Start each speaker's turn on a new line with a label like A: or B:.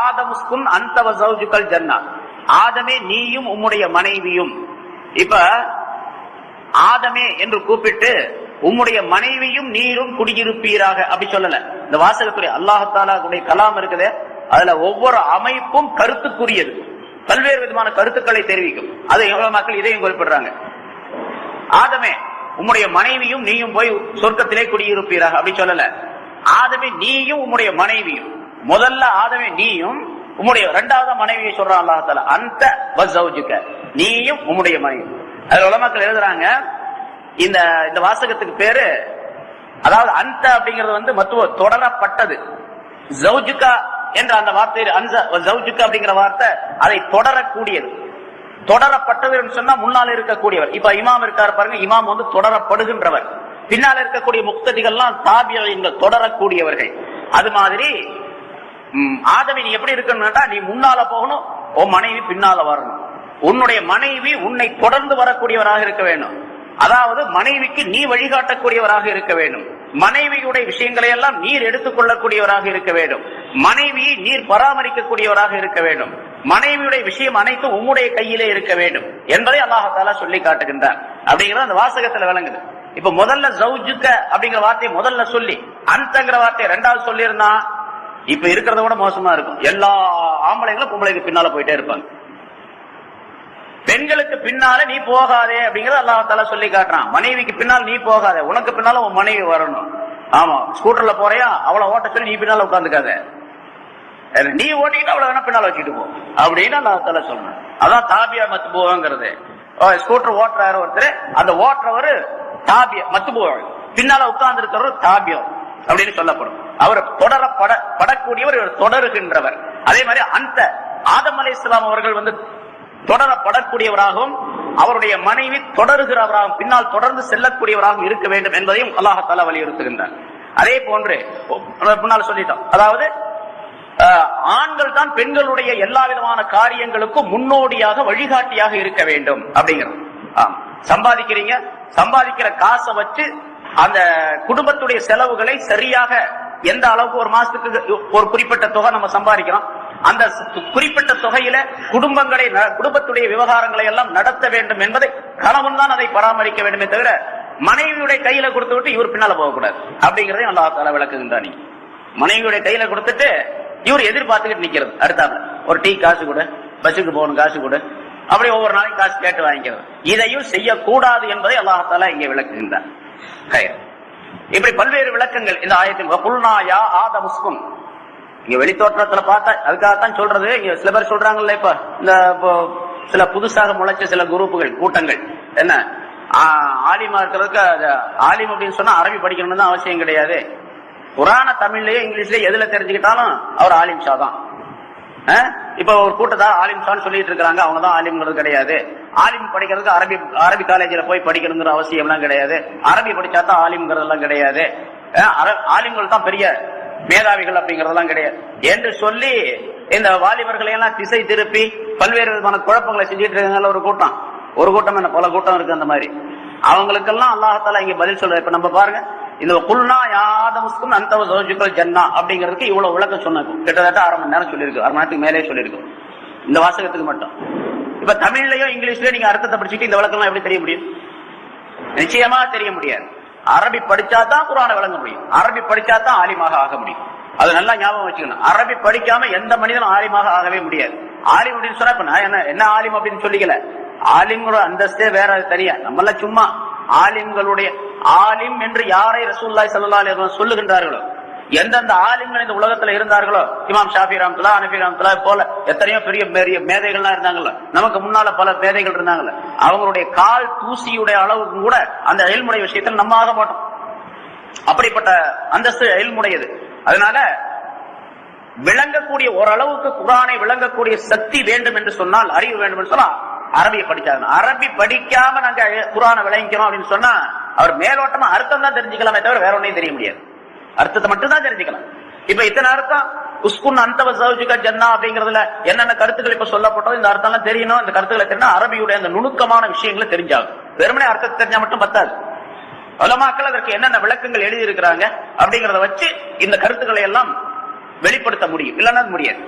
A: ஆதமுஸ்குன் அந்த வஸௌஜுகல் ஜன்னா, ஆதமே நீயும் உம்முடைய மனைவியும். இப்ப ஆதமே என்று கூப்பிட்டு உம்முடைய மனைவியும் நீரும் குடியிருப்பீராக அப்படி சொல்லல. இந்த வாசகத்துடைய அல்லாஹ் தஆலாவுடைய கலாம் இருக்குது, அதுல ஒவ்வொரு அமைப்பும் கருத்துக்குரியது, பல்வேறு விதமான கருத்துக்களை தெரிவிக்கும். அது எவ்வளவு மக்கள் இதையும் குறிப்பிடுறாங்க. ஆதமே உம்முடைய மனைவியும் நீயும் போய் சொர்க்கத்திலே குடியிருப்பீராக அப்படி சொல்லல. ஆதமே நீயும் உம்முடைய மனைவியும், முதல்ல ஆதமே நீயும் உம்முடைய, இரண்டாவது மனைவியை சொல்றான் அல்லாஹ் தஆலா, அந்த வஸௌஜுக, நீயும் உம்முடைய மனைவி. அது உலமாக்கள் எழுதுறாங்க, இந்த வாசகத்துக்கு பேரு, அதாவது அந்த அப்படிங்கிறது மத்துவ தொடரப்பட்டது. ஜௌஜுகா என்ற அந்த வார்த்தை, ஜௌஜுகா அப்படிங்கிற வார்த்தை அதை தொடரக்கூடியது. தொடரப்பட்டது சொன்னா முன்னால் இருக்கக்கூடியவர். இப்ப இமாம் இருக்காரு பாருங்க, இமாம் தொடரப்படுகின்றவர். பின்னால் இருக்கக்கூடிய முக்ததிகள்லாம் தாபியீன்கள், தொடரக்கூடியவர்கள். அது மாதிரி ஆதமே நீ எப்படி இருக்கணும்னா, நீ முன்னால போகணும், உன் மனைவி பின்னால வரணும். உன்னுடைய மனைவி உன்னை தொடர்ந்து வரக்கூடியவராக இருக்க வேண்டும். அதாவது மனைவிக்கு நீ வழிகாட்டக்கூடியவராக இருக்க வேண்டும். மனைவியுடைய விஷயங்களை எல்லாம் நீர் எடுத்துக் கொள்ளக்கூடியவராக இருக்க வேண்டும். மனைவியை நீர் பராமரிக்கக்கூடியவராக இருக்க வேண்டும். மனைவியுடைய விஷயம் அனைத்தும் உம்முடைய கையிலே இருக்க வேண்டும் என்பதை அல்லாஹ் தஆலா சொல்லி காட்டுகின்றார். அப்படிங்கிறது அந்த வாசகத்துல விளங்குது. இப்ப முதல்ல ஜௌஜுக அப்படிங்கிற வார்த்தையை முதல்ல சொல்லி, அந்தங்கிற வார்த்தையை இரண்டாவது சொல்லி இருந்தா இப்ப இருக்கிறத விட மோசமா இருக்கும். எல்லா ஆம்பளைங்களும் பொம்பளைக்கு பின்னால போயிட்டே இருப்பாங்க. பெண்களுக்கு பின்னால நீ போகாதே அப்படிங்கறது அல்லாஹ் தஆலா சொல்லி காட்டுறான். மனைவிக்கு பின்னால் நீ போகாதே, உனக்கு பின்னால உன் மனைவி வரணும். ஆமா, ஸ்கூட்டர்ல போறியா, அவளை ஓட்ட சொல்லி நீ பின்னால உட்காந்துக்காத, நீ ஓட்டிக்கிட்டு அவளை வேணா பின்னால வச்சுட்டு போ அப்படின்னு அல்லாஹ் தஆலா சொல்லணும். அதான் தாபியா மத்பூங்கிறது. ஸ்கூட்டர் ஓட்டுறாரு ஒருத்தர், அந்த ஓட்டுறவர் தாபியா மத்பூ, பின்னால உட்கார்ந்து இருக்கிறவர் தாபியா அப்படின்னு சொல்லப்படும். அவர் தொடரப்படக்கூடியவர், இவர் தொடருகின்றவர். அதே மாதிரி அந்த ஆதம் அலைஹிஸ்ஸலாம் அவர்கள் தொடரப்படக்கூடியவராகவும் அவருடைய மனைவி தொடருகிறவராகவும் பின்னால் தொடர்ந்து செல்லக்கூடியவராகவும் இருக்க வேண்டும் என்பதையும் அல்லாஹ் தஆலா வலியுறுத்துகின்றார். அதே போன்று முன்னால் சொல்லிட்டோம், அதாவது ஆண்கள் தான் பெண்களுடைய எல்லா விதமான காரியங்களுக்கும் முன்னோடியாக வழிகாட்டியாக இருக்க வேண்டும் அப்படிங்கிறது. சம்பாதிக்கிறீங்க, சம்பாதிக்கிற காசை வச்சு அந்த குடும்பத்துடைய செலவுகளை சரியாக எந்த அளவுக்கு ஒரு மாசத்துக்கு ஒரு குறிப்பிட்ட தொகை நம்ம சம்பாதிக்கிறோம், அந்த குறிப்பிட்ட தொகையில குடும்பத்துடைய விவகாரங்களை எல்லாம் நடத்த வேண்டும் என்பதை கணவன் தான் அதை பராமரிக்க வேண்டுமே தவிர மனைவியுடைய கையில கொடுத்து விட்டு இவர் பின்னால போகக்கூடாது அப்படிங்கறதையும் அல்லாஹ் தஆலா விளக்குகின்றான். மனைவியுடைய கையில கொடுத்துட்டு இவர் எதிர்பார்த்துக்கிட்டு நிக்கிறது, அடுத்தாங்க ஒரு டீ காசு கொடு, பஸ்ஸுக்கு போகணும் காசு கொடு, அப்படி ஒவ்வொரு நாளைக்கு காசு கேட்டு வாங்கிக்கிறது. இதையும் செய்யக்கூடாது என்பதை அல்லாஹ் தஆலா இங்கே விளக்குகின்றார். இப்படி பல்வேறு விளக்கங்கள் இந்த ஆயத்தில். இங்க வெளித்தோற்றத்துல பார்த்தா அதுக்காகத்தான் சொல்றது. இங்க சில பேர் சொல்றாங்கல்ல, இப்ப இந்த சில புதுசாக முளைச்ச சில குரூப்புகள் கூட்டங்கள் என்ன ஆலிமா இருக்கிறதுக்கு, ஆலிம் அப்படின்னு சொன்னா அரபி படிக்கணும்னு தான் அவசியம் கிடையாது. குரான தமிழ்லயே இங்கிலீஷ்லயே எதுல தெரிஞ்சுக்கிட்டாலும் அவர் ஆலிம் ஷா தான். இப்ப ஒரு கூட்டத்தா ஆலிம் ஷான்னு சொல்லிட்டு இருக்காங்க, அவங்க தான் ஆலிம்ங்கிறது கிடையாது. ஆலிம் படிக்கிறதுக்கு அரபி காலேஜ்ல போய் படிக்கணுங்கிற அவசியம் எல்லாம் கிடையாது. அரபி படிச்சா தான் ஆலிம்ங்கிறது எல்லாம் கிடையாது. ஆலிம்கள் தான் பெரிய மேதாவிகள் அப்படிங்கறதெல்லாம் கிடையாது என்று சொல்லி இந்த வாலிபர்களை எல்லாம் திசை திருப்பி பல்வேறு விதமான குழப்பங்களை செஞ்சுட்டு இருக்காங்க. ஒரு கூட்டம் என்ன, பல கூட்டம் இருக்கு. அந்த மாதிரி அவங்களுக்கெல்லாம் அல்லாஹ் தஆலா இங்க பதில் சொல்ற. இப்ப நம்ம பாருங்க, இந்த குல்னா யா ஆதமுஸ்கும் அந்த வஸௌஜுகல் ஜன்னா அப்படிங்கிறதுக்கு இவ்வளவு விளக்கம் சொன்னோம். கிட்டத்தட்ட 1/2 மணி நேரம் சொல்லியிருக்கு, 1/2 மணி நேரத்துக்கு மேலே சொல்லியிருக்கோம் இந்த வாசகத்துக்கு மட்டும். இப்ப தமிழ்லயோ இங்கிலீஷ்லயோ நீங்க அர்த்தத்தை படிச்சுட்டு இந்த விளக்கம் எப்படி தெரிய முடியும்? நிச்சயமா தெரிய முடியாது. அரபி படிச்சாதான் குர்ஆனை விளங்க முடியும், அரபி படிச்சாதான் ஆலிமாக ஆக முடியும். அது நல்லா ஞாபகம் வச்சுக்கணும். அரபி படிக்காம எந்த மனிதனும் ஆலிமாக ஆகவே முடியாது. ஆலிம் அப்படின்னு சொன்னா இப்ப நான் என்ன ஆலிம் அப்படின்னு சொல்லிக்கல, ஆலிம்களோட அந்தஸ்தே வேற தனியா. நம்மள சும்மா ஆலிம்களுடைய ஆலிம் என்று யாரை ரசூலுல்லாஹி ஸல்லல்லாஹு அலைஹி வஸல்லம் சொல்லுகின்றார்களோ, எந்தெந்த ஆலிம்கள் இந்த உலகத்துல இருந்தார்களோ, இமாம் ஷாஃபி ரஹ்மத்துல்லாஹ், ஹனஃபி ரஹ்மத்துல்லாஹ் போல எத்தனையோ பெரிய பெரிய மேதைகள்லாம் இருந்தாங்கல்ல, நமக்கு முன்னால பல மேதைகள் இருந்தாங்கல்ல, அவங்களுடைய கால் தூசியுடைய அளவுக்கு கூட அந்த இல்முடைய விஷயத்தில் நம்ம ஆக மாட்டோம். அப்படிப்பட்ட அந்தஸ்து இல்முடையது. அதனால விளங்கக்கூடிய ஓரளவுக்கு குர்ஆனை விளங்கக்கூடிய சக்தி வேண்டும் என்று சொன்னால், அறிவு வேண்டும் என்று சொன்னா அரபியை படிச்சாங்க. அரபி படிக்காம நாங்க குர்ஆனை விளங்கிக்கிறோம் அப்படின்னு சொன்னா அவர் மேலோட்டமா அர்த்தம் தான் தெரிஞ்சுக்கலாமே தவிர வேற ஒன்னையும் தெரிய முடியாது. அர்த்தத்தை மட்டும் தான் தெரிஞ்சுக்கலாம். இப்ப இத்தனை அர்த்தம் உஸ்குன் அந்த வஸௌஜுகல் ஜன்னா அப்படிங்கறதுல என்னென்ன கருத்துக்கள் இப்ப சொல்லப்பட்டோ இந்த அர்த்தம் எல்லாம் தெரியணும். இந்த கருத்துக்களை தெரிஞ்சா அரபியுடைய அந்த நுணுக்கமான விஷயங்களை தெரிஞ்சாகும். வெறுமனே அர்த்தத்தை தெரிஞ்சா மட்டும் பத்தாது. உலமாக்கள் அதற்கு என்னென்ன விளக்கங்கள் எழுதி இருக்கிறாங்க அப்படிங்கறத வச்சு இந்த கருத்துக்களை எல்லாம் வெளிப்படுத்த முடியும், இல்லைன்னா முடியாது.